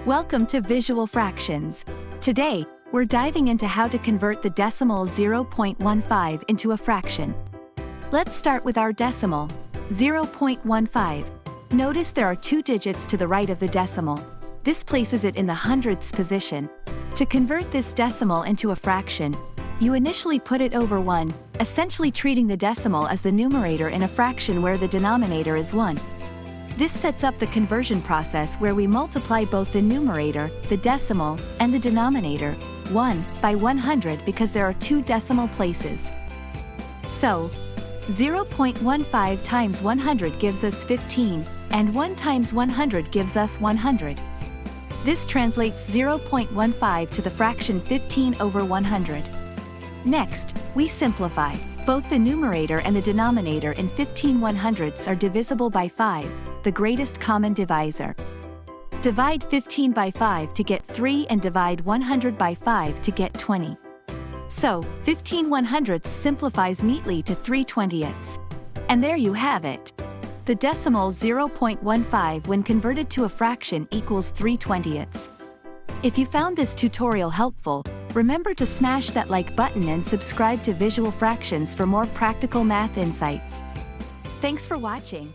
Welcome to Visual Fractions. Today, we're diving into how to convert the decimal 0.15 into a fraction. Let's start with our decimal, 0.15. Notice there are two digits to the right of the decimal. This places it in the hundredths position. To convert this decimal into a fraction, you initially put it over 1, essentially treating the decimal as the numerator in a fraction where the denominator is 1. This sets up the conversion process where we multiply both the numerator, the decimal, and the denominator, 1, by 100 because there are two decimal places. So, 0.15 times 100 gives us 15, and 1 times 100 gives us 100. This translates 0.15 to the fraction 15 over 100. Next, we simplify. Both the numerator and the denominator in 15 100ths are divisible by 5, the greatest common divisor. Divide 15 by 5 to get 3 and divide 100 by 5 to get 20. So, 15 100ths simplifies neatly to 3/20ths. And there you have it. The decimal 0.15 when converted to a fraction equals 3/20ths. If you found this tutorial helpful, remember to smash that like button and subscribe to Visual Fractions for more practical math insights. Thanks for watching.